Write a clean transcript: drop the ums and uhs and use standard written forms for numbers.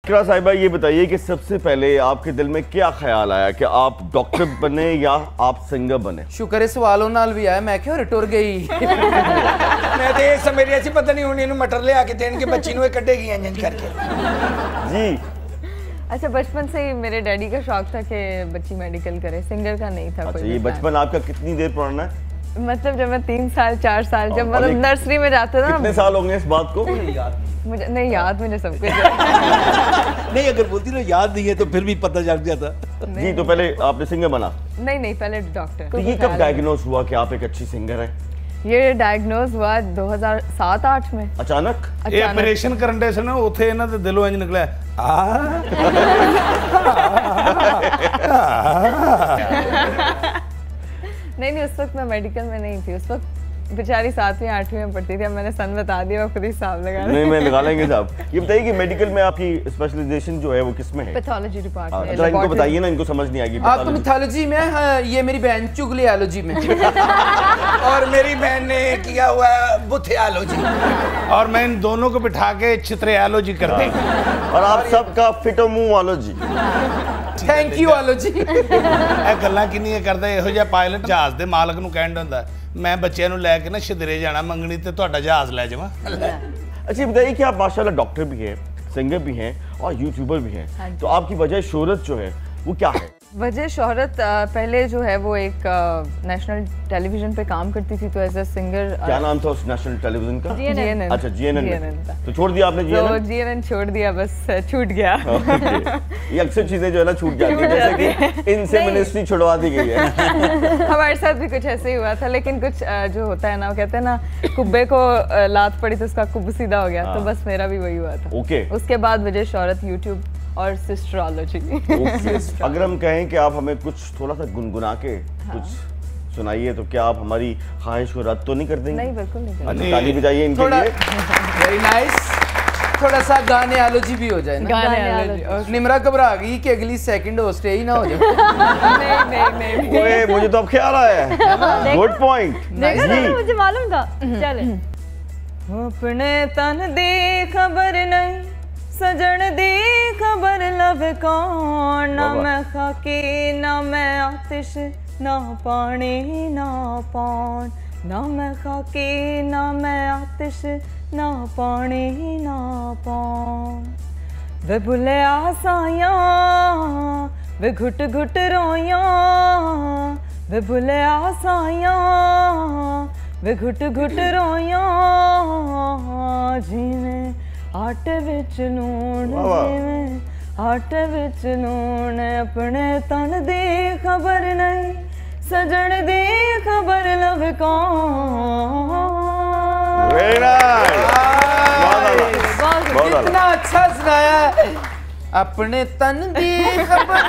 इकरा साहिबा ये बताइए कि सबसे पहले आपके दिल में क्या ख्याल आया कि आप डॉक्टर बने या आप सिंगर बने? शुक्र है सवालों नाल भी आया, मैं क्यों टुर गई। मैं तो ये समझ रही थी पता नहीं हुण इहनूं मटर ले आके देण के बच्ची नूं कटेगी इंज करके। जी अच्छा, बचपन से ही मेरे डैडी का शौक था कि बच्ची मेडिकल करे, सिंगर का नहीं था। अच्छा, ये बचपन आपका कितनी देर पुराना है? मतलब जब मैं 3 साल 4 साल जब मतलब नर्सरी में जाते ना। कितने साल होंगे इस बात को? मुझे नहीं याद, मुझे सब कुछ नहीं, अगर बोलती ना याद नहीं है तो फिर भी पता चल जाता। जी, तो पहले आपने सिंगर बना? नहीं, पहले डॉक्टर। तो ये कब डायग्नोज हुआ कि आप एक अच्छी सिंगर हैं? ये डायग्नोज हुआ 2007-8 में अचानक। ये ऑपरेशन करन दे सन उथे इन्हां दे दिलों इंज निकलिया नहीं, उस वक्त मैं मेडिकल में नहीं थी। उस वक्त बेचारी 7वीं 8वीं में पढ़ती थी। अब मैंने सन बता दिया, वो खुद ही हिसाब लगा। नहीं, मैं लगा लेंगे साहब। ये बताइए कि मेडिकल में आपकी स्पेशलाइजेशन जो है वो किस में है? Pathology department. जरा इनको बताइए ना, इनको समझ नहीं आएगी। आप तो मिथोलॉजी में, हाँ, ये मेरी बहन चुगलियोलॉजी में और मेरी बहन ने किया हुआ बुथियोलॉजी। और मैं इन दोनों को बिठा के चित्रियोलॉजी कर दी। और आप सबका फिटोमूओलॉजी। Thank you ology. ਇਹ ਗੱਲਾਂ ਕਿੰਨੀਆਂ ਕਰਦਾ ਇਹੋ ਜਿਹਾ ਪਾਇਲਟ ਜਹਾਜ਼ ਦੇ ਮਾਲਕ ਨੂੰ ਕਹਿਣ ਹੁੰਦਾ मैं बच्चों ਨੂੰ ਲੈ ਕੇ ਨਾ ਸ਼ਿਦਰੇ ਜਾਣਾ ਮੰਗਣੀ ਤੇ ਤੁਹਾਡਾ ਜਹਾਜ਼ ਲੈ ਜਾਵਾਂ। अच्छा, बताइए कि आप माशाल्लाह डॉक्टर भी हैं, सिंगर भी हैं और यूट्यूबर भी हैं, तो आपकी वजह शोहरत जो है वो क्या है? वजह शोहरत पहले जो है वो एक नेशनल टेलीविजन पे काम करती थी, तो एज अ सिंगर। क्या नाम था उस नेशनल टेलीविजन का? GNN। अच्छा, GNN तो छोड़ दिया आपने? तो GNN छोड़ दिया, बस छूट गया। ये अक्सर चीजें जो है ना छूट जाती है, जैसे कि इनसे मिनिस्ट्री छुड़वा दी गई है। हमारे साथ भी कुछ ऐसे ही हुआ था, लेकिन कुछ जो होता है ना, वो कहते हैं ना कुब्बे को लात पड़ी तो उसका कुब्ब सीधा हो गया, तो बस मेरा भी वही हुआ था। ओके। उसके बाद वजह शोहरत यूट्यूब और सिस्टरोलॉजी। अगर हम कहें कि आप हमें कुछ थोड़ा सा गुनगुना के कुछ सुनाइए, तो क्या आप हमारी ख्वाहिश को रद्द तो नहीं कर देंगे? नहीं, बिल्कुल नहीं करेंगे। ताली बजाइए इनके लिए। Very nice. थोड़ा सा गाने आलोजी भी हो जाए ना। गाने आलोजी। निमरा घबरा गई कि अगली सेकंड होस्ट ही ना हो जाए। नहीं। ओए, मुझे तो अब ख्याल आया है। Good point. मुझे मालूम था। चले। अपने तन दी खबर नहीं, सजन दी खबर लवे कौन, ना मैं खाकी ना मैं आतिश, ना पानी ना पौन, ना मैं खाकी ना मैं आतिश, ना पानी ना पौन। वे भुले आसाया वे घुट घुट रोया, वे भुले आसाया वे घुट घुट रोया, जिवें आटे विच लूण, जिवें आटे विच लूण, अपने तन दी खबर नहीं, सजन दी खबर लवे कौन। कितना अच्छा सुनाया। अपने तन दी खबर